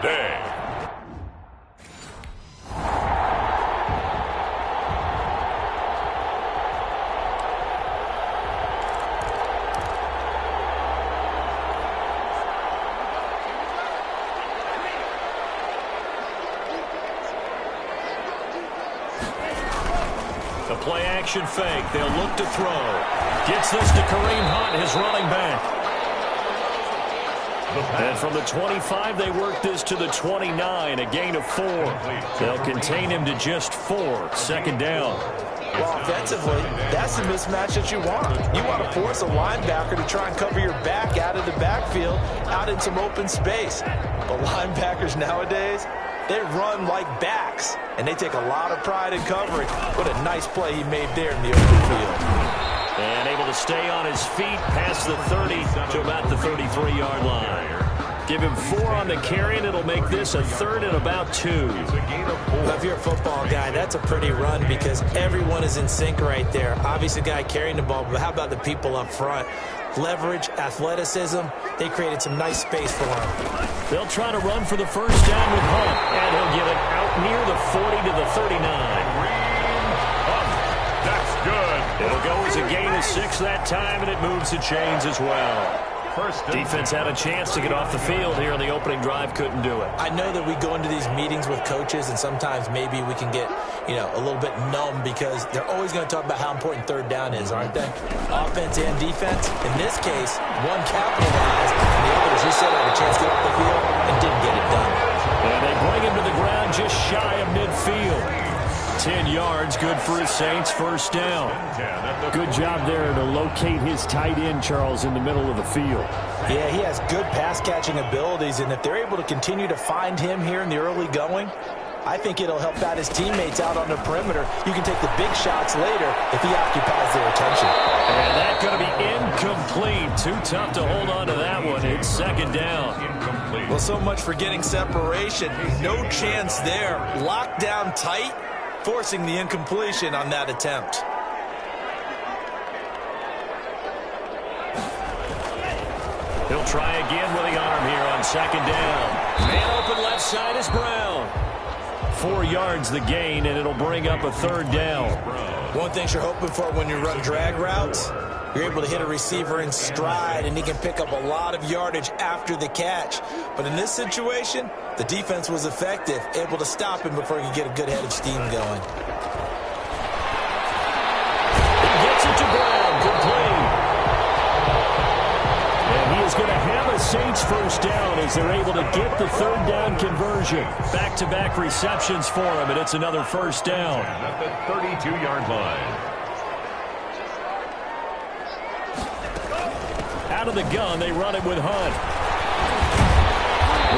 today. The play-action fake. They'll look to throw. Gets this to Kareem Hunt, his running back. And from the 25, they work this to the 29, a gain of 4. They'll contain him to just 4. Second down. Well, offensively, that's the mismatch that you want. You want to force a linebacker to try and cover your back out of the backfield, out in some open space. But linebackers nowadays, they run like backs, and they take a lot of pride in covering. What a nice play he made there in the open field. And able to stay on his feet past the 30 to about the 33-yard line. Give him 4 on the carry, and it'll make this a 3rd and about 2. Well, if you're a football guy, that's a pretty run because everyone is in sync right there. Obviously, the guy carrying the ball, but how about the people up front? Leverage, athleticism, they created some nice space for him. They'll try to run for the first down with Hunt, and he'll get it out near the 40 to the 39. That's good. It'll go as a gain of 6 that time, and it moves the chains as well. Defense had a chance to get off the field here in the opening drive, couldn't do it. I know that we go into these meetings with coaches, and sometimes maybe we can get, a little bit numb because they're always going to talk about how important third down is, aren't they? Offense and defense. In this case, one capitalized, and the other, as you said, had a chance to get off the field and didn't get it done. And they bring him to the ground just shy of midfield. 10 yards, good for his Saints, first down. Good job there to locate his tight end, Charles, in the middle of the field. Yeah, he has good pass-catching abilities, and if they're able to continue to find him here in the early going, I think it'll help out his teammates out on the perimeter. You can take the big shots later if he occupies their attention. And that's going to be incomplete. Too tough to hold on to that one. It's second down. Incomplete. Well, so much for getting separation. No chance there. Locked down tight, forcing the incompletion on that attempt. He'll try again with the arm here on second down. Man open left side is Brown. 4 yards the gain, and it'll bring up a third down. One thing you're hoping for when you run drag routes, you're able to hit a receiver in stride, and he can pick up a lot of yardage after the catch. But in this situation, the defense was effective, able to stop him before he could get a good head of steam going. He gets it to Brown, complete. And he is going to have a Saints first down as they're able to get the third down conversion. Back-to-back receptions for him, and it's another first down. At the 32-yard line. Out of the gun, they run it with Hunt.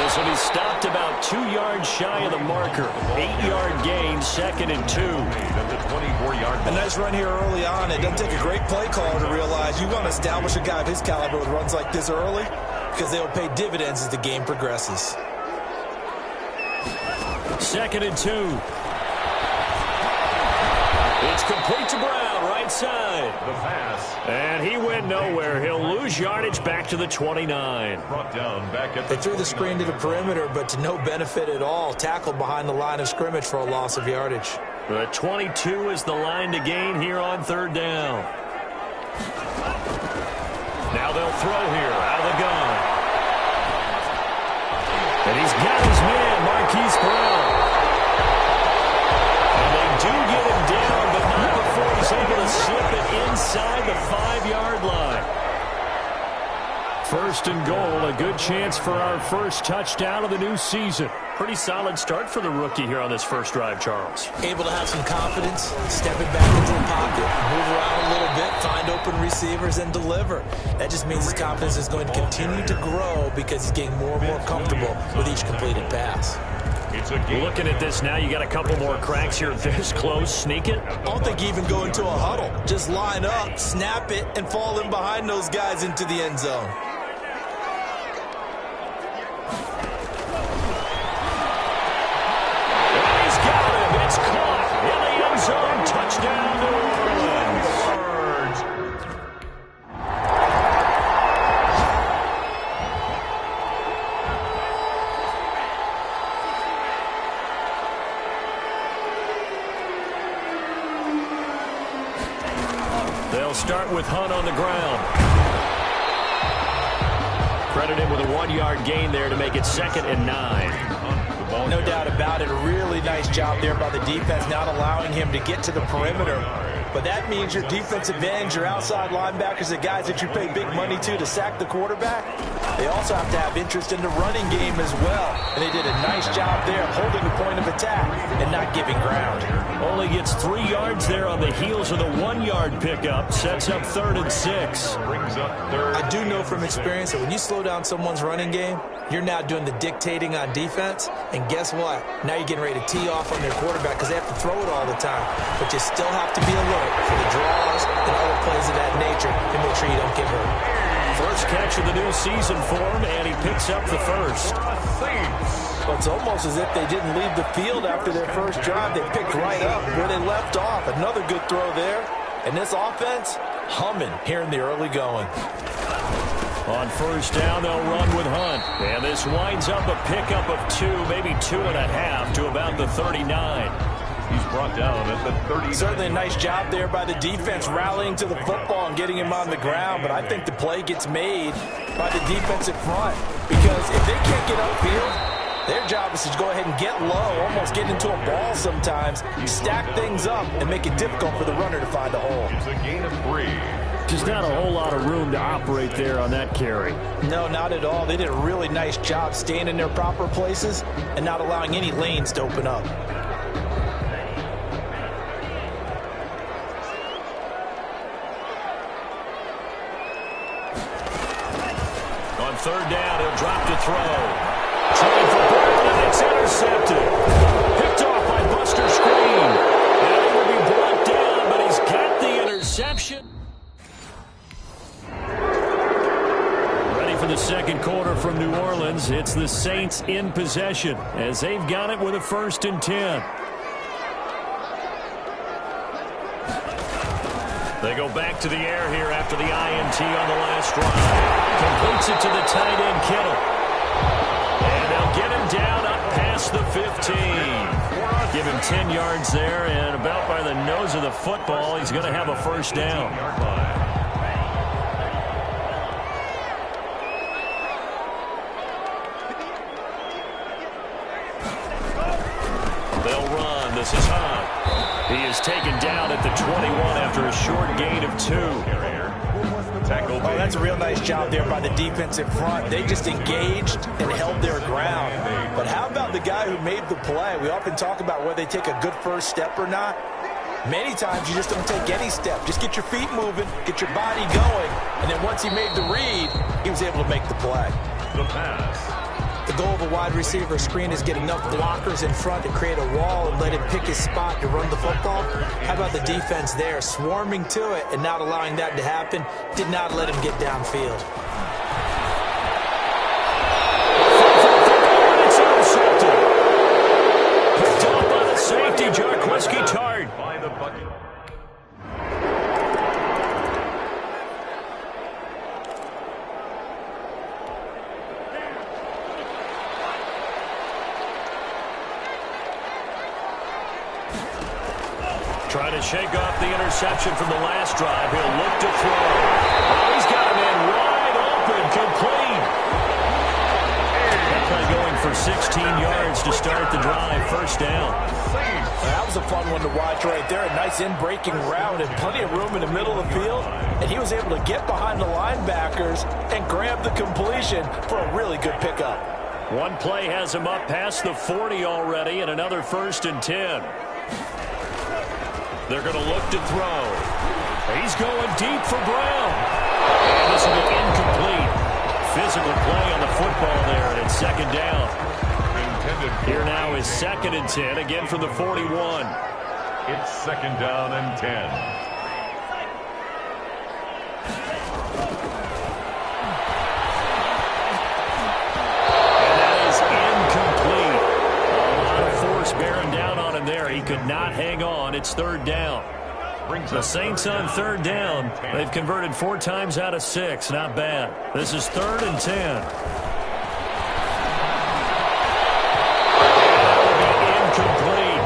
This will be stopped about 2 yards shy of the marker. 8-yard gain, second and 2. At the 24-yard A line. nice run here early on. It doesn't take a great play caller to realize you want to establish a guy of his caliber with runs like this early because they will pay dividends as the game progresses. Second and 2. It's complete to Brown, right side. The pass. And he went nowhere. He'll lose yardage back to the 29. Brought down back at the They threw the screen to the perimeter, but to no benefit at all. Tackled behind the line of scrimmage for a loss of yardage. The 22 is the line to gain here on third down. Now they'll throw here out of the gun. And he's got his man, Marquise Brown. And they do get him down, but not before he's able to slip it inside the 5-yard line. First and goal, a good chance for our first touchdown of the new season. Pretty solid start for the rookie here on this first drive, Charles. Able to have some confidence, stepping back into the pocket, move around a little bit, find open receivers, and deliver. That just means his confidence is going to continue to grow because he's getting more and more comfortable with each completed pass. Looking at this now, you got a couple more cracks here this close. Sneak it. I don't think you even go into a huddle. Just line up, snap it, and fall in behind those guys into the end zone. He's got him. It's caught in the end zone. Touchdown, New Orleans. They'll start with Hunt on the ground. Credit him with a 1-yard gain there to make it 2nd and 9. No doubt about it. A really nice job there by the defense, not allowing him to get to the perimeter. But that means your defensive ends, your outside linebackers, the guys that you pay big money to sack the quarterback, they also have to have interest in the running game as well. And they did a nice job there holding the point of attack and not giving ground. Only gets 3 yards there on the heels of the 1-yard pickup. Sets up 3rd and 6. Brings up 3rd. I do know from experience that when you slow down someone's running game, you're now doing the dictating on defense. And guess what? Now you're getting ready to tee off on their quarterback because they have to throw it all the time. But you still have to be alert for the draws and other plays of that nature and make sure you don't get hurt. First catch of the new season for him, and he picks up the first. Well, it's almost as if they didn't leave the field after their first drive. They picked right up where they left off. Another good throw there. And this offense, humming here in the early going. On first down, they'll run with Hunt. And this winds up a pickup of 2, maybe 2.5 to about the 39. He's brought down at the 30. Certainly a nice job there by the defense rallying to the football and getting him on the ground. But I think the play gets made by the defensive front. Because if they can't get upfield, their job is to go ahead and get low, almost get into a ball sometimes, stack things up, and make it difficult for the runner to find a hole. It's a gain of 3. Just not a whole lot of room to operate there on that carry. No, not at all. They did a really nice job staying in their proper places and not allowing any lanes to open up. On 3rd down, he'll drop to throw. Trying for Brown, and it's intercepted. Picked off by Buster Screen. And it will be brought down, but he's got the interception. Ready for the second quarter from New Orleans. It's the Saints in possession as they've got it with a 1st and 10. They go back to the air here after the INT on the last drive. Completes it to the tight end, Kittle. And they'll get him down up past the 15. Give him 10 yards there, and about by the nose of the football, he's going to have a first down. They'll run. This is Hunt. He is taken down at the 21 after a short gain of 2. Oh, that's a real nice job there by the defensive front. They just engaged and held their ground. But how about the guy who made the play? We often talk about whether they take a good first step or not. Many times you just don't take any step. Just get your feet moving, get your body going, and then once he made the read, he was able to make the play. The pass. The goal of a wide receiver screen is get enough blockers in front to create a wall and let him pick his spot to run the football. How about the defense there, swarming to it and not allowing that to happen? Did not let him get downfield. It's intercepted. Picked off by the safety, Jarquiski Tart. By the bucket. Trying to shake off the interception from the last drive. He'll look to throw. Oh, he's got him in wide open, complete. That play going for 16 yards to start the drive. First down. That was a fun one to watch right there. A nice in-breaking route and plenty of room in the middle of the field. And he was able to get behind the linebackers and grab the completion for a really good pickup. One play has him up past the 40 already, and another 1st and 10. They're going to look to throw. He's going deep for Brown. And this will be incomplete. Physical play on the football there, and it's 2nd down. Here now is 2nd and 10, again from the 41. It's 2nd down and 10. And that is incomplete. A lot of force bearing down on him there. He could not hang on. It's 3rd down. The Saints on 3rd down. They've converted 4 times out of 6. Not bad. This is 3rd and 10. Incomplete.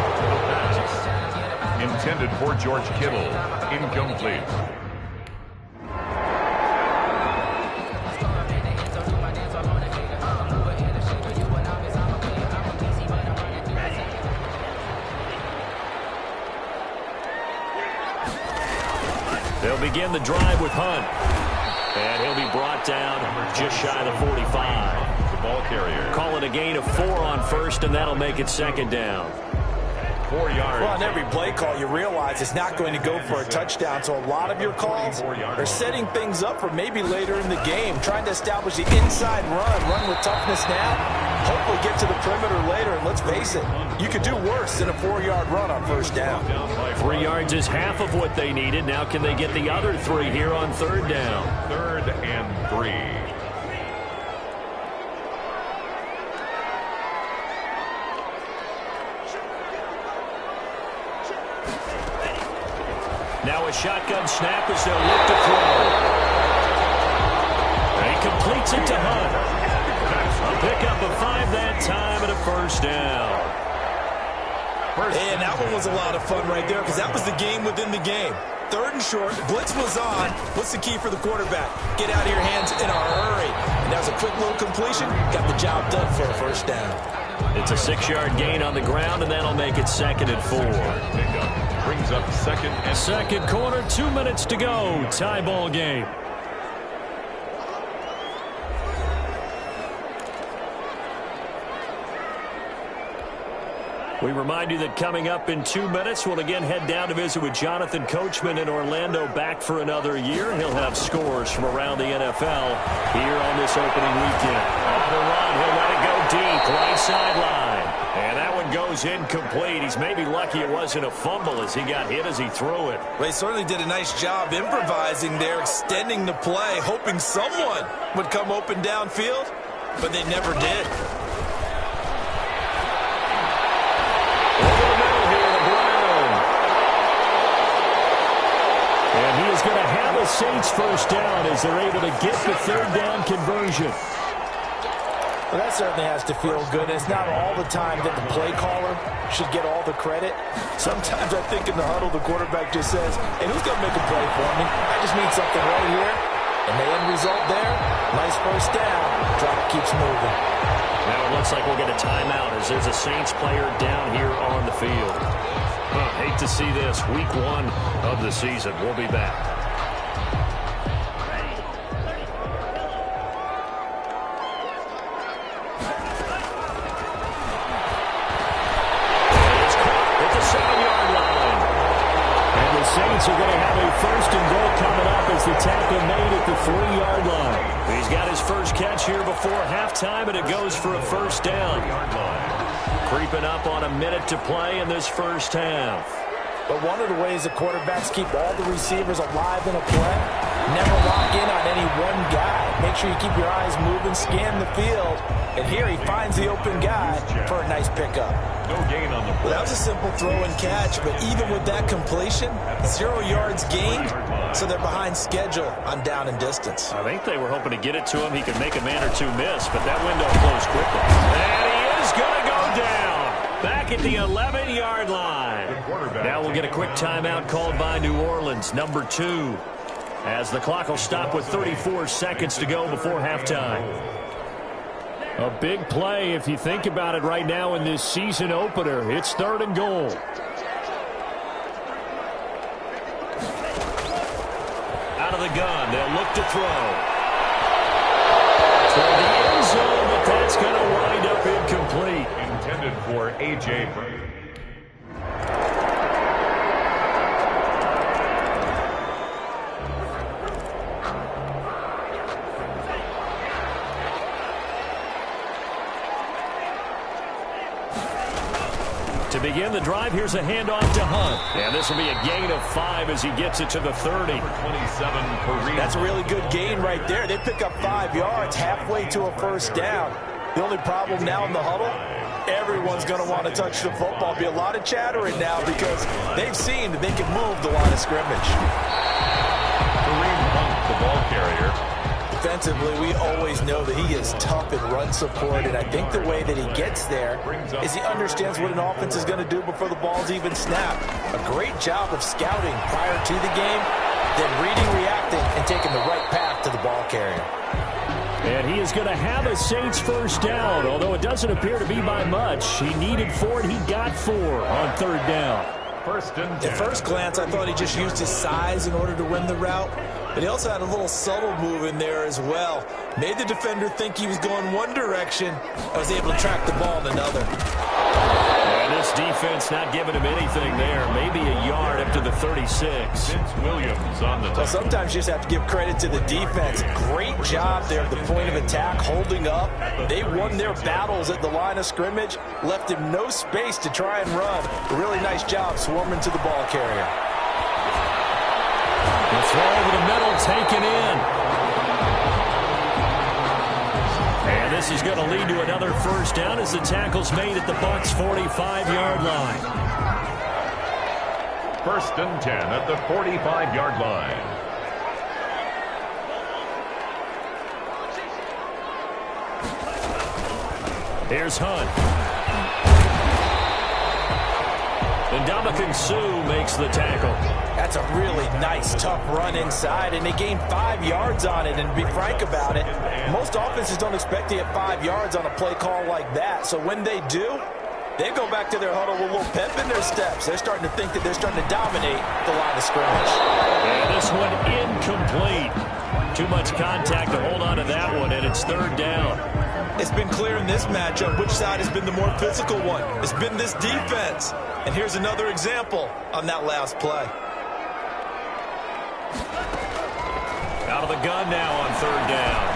Intended for George Kittle. Incomplete. begin the drive with Hunt. And he'll be brought down just shy of the 45. The ball carrier. Call it a gain of 4 on first, and that'll make it second down. 4 yards. Well, on every play call, you realize it's not going to go for a touchdown. So a lot of your calls are setting things up for maybe later in the game, trying to establish the inside run with toughness now, hopefully get to the perimeter later. And let's face it, you could do worse than a 4-yard run on first down. 3 yards is half of what they needed. Now can they get the other 3 here on third down? 3rd and 3. Now a shotgun snap as they'll look to throw. And he completes it to Hunt. A pickup of 5 that time and a first down. And that one was a lot of fun right there because that was the game within the game. 3rd and short, blitz was on. What's the key for the quarterback? Get out of your hands in a hurry. And that was a quick little completion. Got the job done for a first down. It's a 6-yard gain on the ground, and that'll make it 2nd and 4. Pickup brings up 2nd and 4. Second quarter, 2 minutes to go. Tie ball game. We remind you that coming up in 2 minutes, we'll again head down to visit with Jonathan Coachman in Orlando, back for another year. He'll have scores from around the NFL here on this opening weekend. On the run, he'll let it go deep, right sideline. And that one goes incomplete. He's maybe lucky it wasn't a fumble as he got hit as he threw it. Well, he certainly did a nice job improvising there, extending the play, hoping someone would come open downfield, but they never did. And he is going to have a Saints first down as they're able to get the 3rd down conversion. Well, that certainly has to feel good. It's not all the time that the play caller should get all the credit. Sometimes I think in the huddle, the quarterback just says, hey, who's going to make a play for me? I just need something right here. And the end result there, nice first down. Clock keeps moving. Now it looks like we'll get a timeout as there's a Saints player down here on the field. Hate to see this. Week 1 of the season. We'll be back. It's caught at the 7-yard line. And the Saints are going to have a 1st and goal coming up as the tackle made at the 3-yard line. He's got his first catch here before halftime, and it goes for a first down. Creeping up on a minute to play in this first half. But one of the ways the quarterbacks keep all the receivers alive in a play, never lock in on any one guy. Make sure you keep your eyes moving, scan the field. And here he finds the open guy for a nice pickup. No gain on the play. Well, that was a simple throw and catch, but even with that completion, 0 yards gained, so they're behind schedule on down and distance. I think they were hoping to get it to him. He could make a man or two miss, but that window closed quickly. And he is going to go down back at the 11-yard line. Now we'll get a quick timeout called by New Orleans, number 2, as the clock will stop with 34 seconds to go before halftime. A big play if you think about it right now in this season opener. It's 3rd and goal. Out of the gun, they'll look to throw. Toward the end zone, but that's going to wind up incomplete. Intended for A.J. Brown. To begin the drive, here's a handoff to Hunt. And this will be a gain of 5 as he gets it to the 30. 27 for Reed. That's a really good gain right there. They pick up 5 yards halfway to a first down. The only problem now in the huddle, everyone's going to want to touch the football. Be a lot of chattering now because they've seen that they can move the line of scrimmage. Kareem Hunt, the ball carrier. Defensively, we always know that he is tough in run support, and I think the way that he gets there is he understands what an offense is going to do before the ball's even snapped. A great job of scouting prior to the game, then reading, reacting, and taking the right path to the ball carrier. And he is going to have a Saints first down, although it doesn't appear to be by much. He needed 4, and he got 4 on 3rd down. First and 10. At first glance, I thought he just used his size in order to win the route, but he also had a little subtle move in there as well. Made the defender think he was going one direction, and was able to track the ball in another. And this defense not giving him anything there. Maybe a yard up to the 36. Vince Williams on the Well, sometimes you just have to give credit to the defense. Great job there at the point of attack, holding up. They won their battles at the line of scrimmage, left him no space to try and run. A really nice job swarming to the ball carrier. The throw over the middle, taken in. And this is going to lead to another first down as the tackle's made at the Bucs' 45-yard line. First and 10 at the 45-yard line. Here's Hunt. And Ndamukong Suh makes the tackle. That's a really nice, tough run inside, and they gained 5 yards on it. And to be frank about it, most offenses don't expect to get 5 yards on a play call like that. So when they do, they go back to their huddle with a little pep in their steps. They're starting to think that they're starting to dominate the line of scrimmage. And this one incomplete. Too much contact to hold on to that one, and it's third down. It's been clear in this matchup which side has been the more physical one. It's been this defense. And here's another example on that last play. Out of the gun now on third down.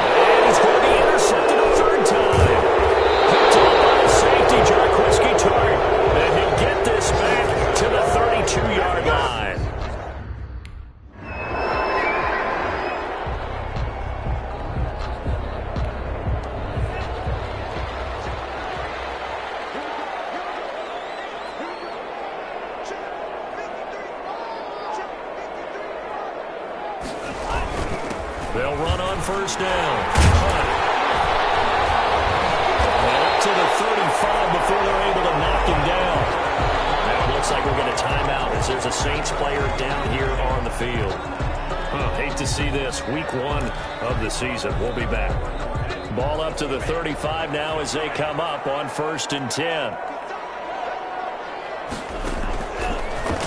And he's going to be intercepted a third time. Picked up by the safety, Jarquiski Tartt. And he'll get this back to the 32-yard line. They'll run on first down. And up to the 35 before they're able to knock him down. Now it looks like we'll get a timeout as there's a Saints player down here on the field. Hate to see this. Week 1 of the season. We'll be back. Ball up to the 35 now as they come up on first and 10.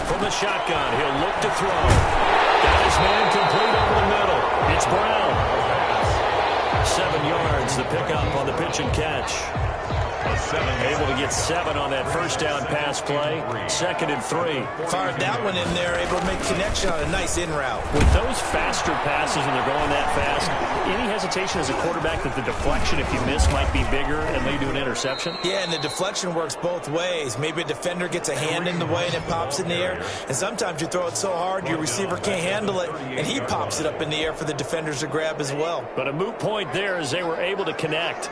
From the shotgun, he'll look to throw. Got his man complete over the middle. It's Brown. 7 yards, the pickup on the pitch and catch. Able to get 7 on that first down pass play. 2nd and 3. Fired that one in there, able to make connection on a nice in route. With those faster passes when they're going that fast, any hesitation as a quarterback that the deflection, if you miss, might be bigger and lead to an interception? Yeah, and the deflection works both ways. Maybe a defender gets a hand in the way and it pops in the air. And sometimes you throw it so hard your receiver can't handle it, and he pops it up in the air for the defenders to grab as well. But a moot point there as they were able to connect.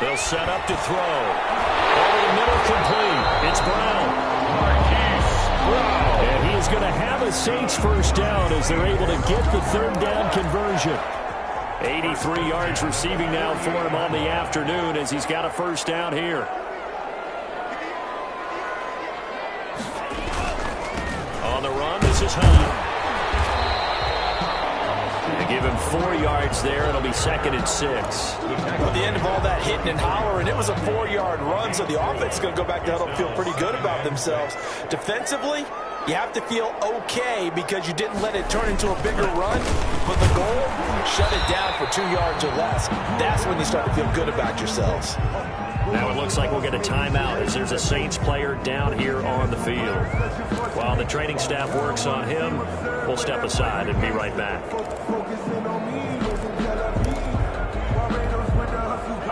They'll set up to throw. Over the middle, complete. It's Brown. And he is going to have a Saints first down as they're able to get the third down conversion. 83 yards receiving now for him on the afternoon as he's got a first down here. On the run, this is Hunt. They give him 4 yards there. It'll be 2nd and 6. At the end of all that hitting and hollering, it was a 4-yard run, so the offense is going to go back to huddle and feel pretty good about themselves. Defensively, you have to feel okay because you didn't let it turn into a bigger run, but the goal, shut it down for 2 yards or less. That's when you start to feel good about yourselves. Now it looks like we'll get a timeout as there's a Saints player down here on the field. While the training staff works on him, we'll step aside and be right back.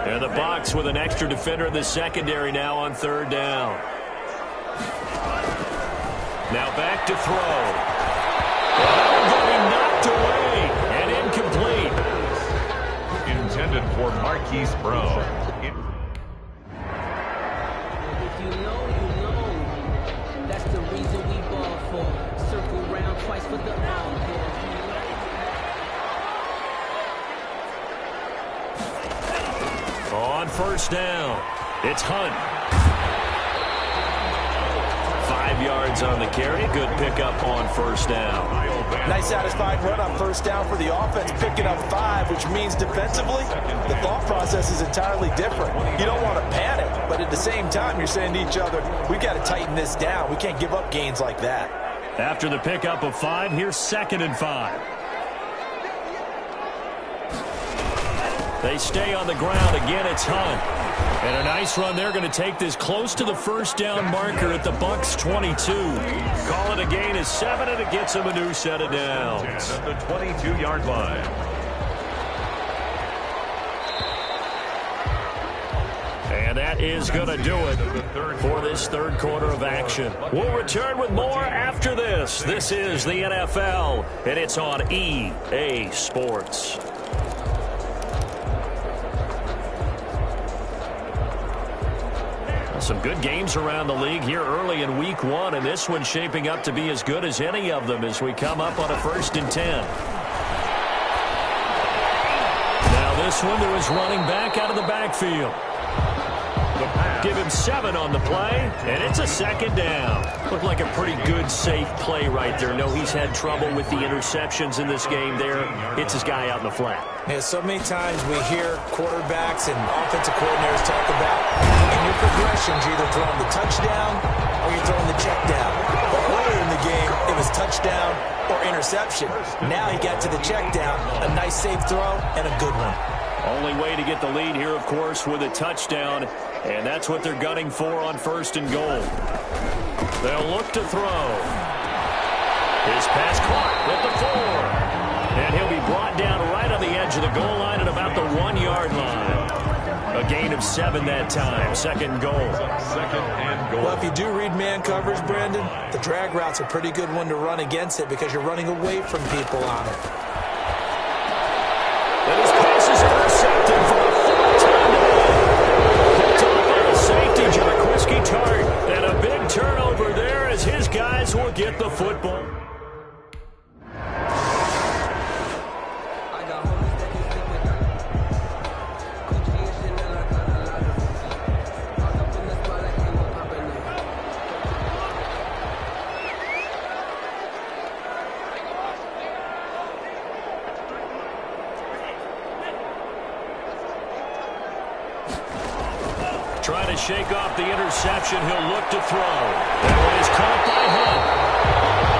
And the Bucs with an extra defender in the secondary now on third down. Now back to throw. And going to be knocked away and incomplete. Intended for Marquise Brown. If you know, you know. That's the reason we ball for. Circle round twice for the encore. On first down, it's Hunt. 5 yards on the carry. Good pickup on first down. Nice satisfying run on first down for the offense, picking up 5, which means defensively, the thought process is entirely different. You don't want to panic, but at the same time, you're saying to each other, we've got to tighten this down. We can't give up gains like that. After the pickup of 5, here's 2nd and 5. They stay on the ground. Again, it's Hunt. And a nice run. They're going to take this close to the first down marker at the Bucs 22. Call it a gain of 7, and it gets them a new set of downs. At the 22-yard line. And that is going to do it for this third quarter of action. We'll return with more after this. This is the NFL, and it's on EA Sports. Some good games around the league here early in week 1, and this one's shaping up to be as good as any of them as we come up on a 1st and 10. Now this one to his running back out of the backfield. Give him 7 on the play, and it's a 2nd down. Looked like a pretty good, safe play right there. No, he's had trouble with the interceptions in this game there. Hits his guy out in the flat. Yeah, so many times we hear quarterbacks and offensive coordinators talk about in your progressions, you're either throwing the touchdown or you're throwing the check down. But earlier in the game, it was touchdown or interception. Now he got to the check down, a nice safe throw, and a good one. Only way to get the lead here, of course, with a touchdown, and that's what they're gunning for on 1st and goal. They'll look to throw. His pass caught at the 4. And he'll be brought down right on the edge of the goal line at about the 1-yard line. A gain of 7 that time. 2nd goal. 2nd and goal. Well, if you do read man coverage, Brandon, the drag route's a pretty good one to run against it because you're running away from people on it. And his pass is intercepted for the 4th time. Picked up by the safety, Jaquiski Tartt. And a big turnover there as his guys will get the football. Trying to shake off the interception. He'll look to throw. That one is caught by Hunt.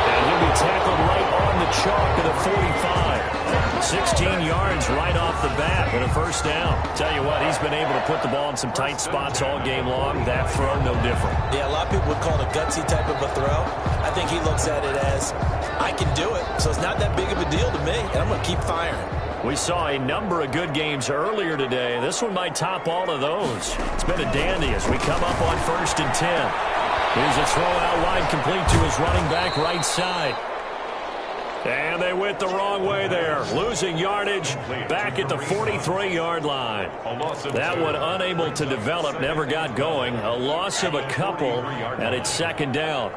And he'll be tackled right on the chalk of the 45. 16 yards right off the bat and a 1st down. Tell you what, he's been able to put the ball in some tight spots all game long. That throw, no different. Yeah, a lot of people would call it a gutsy type of a throw. I think he looks at it as, I can do it, so it's not that big of a deal to me, and I'm going to keep firing. We saw a number of good games earlier today. This one might top all of those. It's been a dandy as we come up on 1st and 10. Here's a throw out wide, complete to his running back right side. And they went the wrong way there. Losing yardage back at the 43-yard line. That one unable to develop, never got going. A loss of a couple, and it's 2nd down.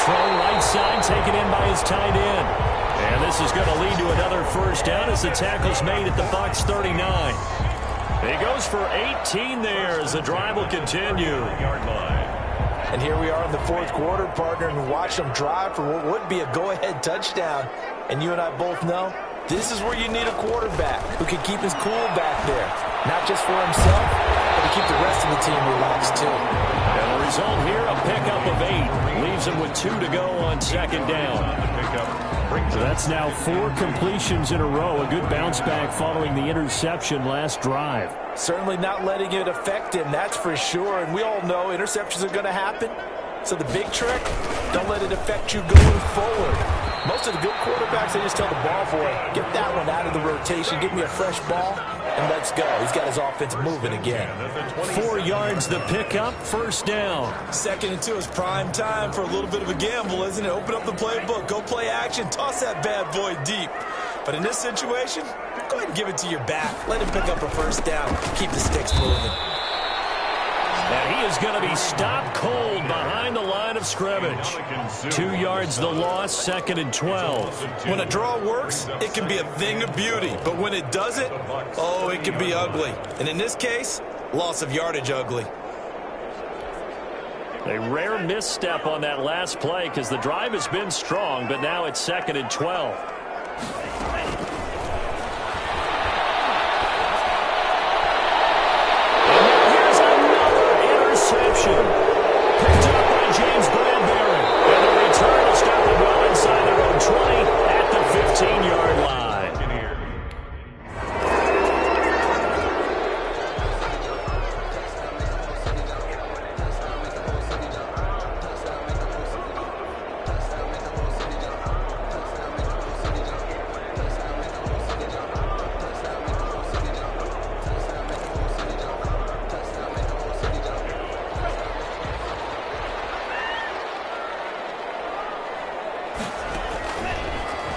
Throw right side, taken in by his tight end. And this is going to lead to another 1st down as the tackle's made at the Bucs 39. He goes for 18 there as the drive will continue. And here we are in the 4th quarter, partner, and watch them drive for what would be a go-ahead touchdown. And you and I both know this is where you need a quarterback who can keep his cool back there. Not just for himself, but to keep the rest of the team relaxed too. And the result here, a pickup of 8. Leaves him with 2 to go on 2nd down. So that's now 4 completions in a row. A good bounce back following the interception last drive. Certainly not letting it affect him, that's for sure. And we all know interceptions are going to happen. So the big trick, don't let it affect you going forward. Most of the good quarterbacks, they just tell the ball boy, get that one out of the rotation, give me a fresh ball, and let's go. He's got his offense moving again. 4 yards the pickup, 1st down. 2nd and 2 is prime time for a little bit of a gamble, isn't it? Open up the playbook, go play action, toss that bad boy deep. But in this situation, go ahead and give it to your back. Let him pick up a 1st down, keep the sticks moving. And he is going to be stopped cold behind the line of scrimmage. 2 yards the loss, 2nd and 12. When a draw works, it can be a thing of beauty. But when it doesn't, oh, it can be ugly. And in this case, Loss of yardage ugly. A rare misstep on that last play because the drive has been strong, but now it's 2nd and 12. And here's another interception. Picked up by James Bradbury. And the return will stop the ball inside their own 20 at the 15-yard line.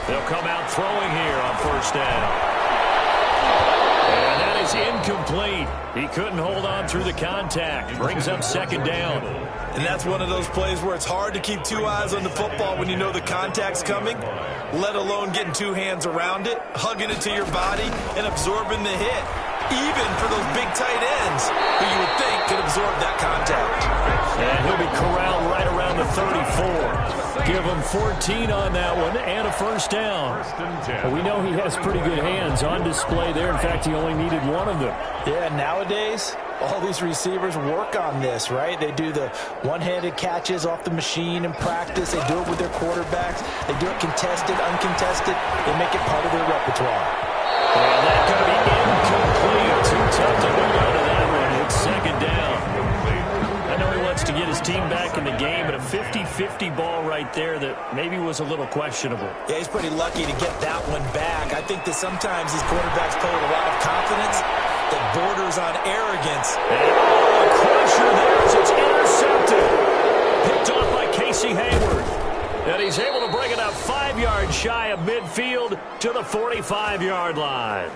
They'll come out throwing here on 1st down. And that is incomplete. He couldn't hold on through the contact. Brings up 2nd down. And that's one of those plays where it's hard to keep 2 eyes on the football when you know the contact's coming, let alone getting 2 hands around it, hugging it to your body, and absorbing the hit. Even for those big tight ends who you would think could absorb that contact. And he'll be corralled right around the 34. Give him 14 on that one and a 1st down. Well, we know he has pretty good hands on display there. In fact, he only needed one of them. Yeah, nowadays, all these receivers work on this, right? They do the one-handed catches off the machine in practice. They do it with their quarterbacks. They do it contested, uncontested. They make it part of their repertoire. And that could be incomplete. Too tough to hold on to that one. It's 2nd down. I know he wants to get his team back in the game, but a 50-50 ball right there that maybe was a little questionable. Yeah, he's pretty lucky to get that one back. I think that sometimes these quarterbacks play with a lot of confidence that borders on arrogance. And a crusher there as it's intercepted. Picked off by Casey Hayward. And he's able to bring it up 5 yards shy of midfield to the 45-yard line.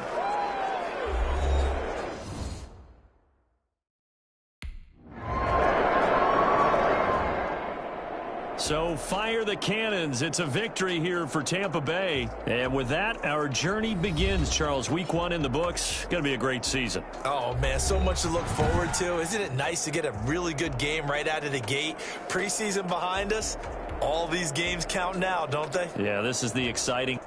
So fire the cannons. It's a victory here for Tampa Bay. And with that, our journey begins, Charles. Week 1 in the books. Going to be a great season. Oh, man, so much to look forward to. Isn't it nice to get a really good game right out of the gate? Preseason behind us. All these games count now, don't they? Yeah, this is the exciting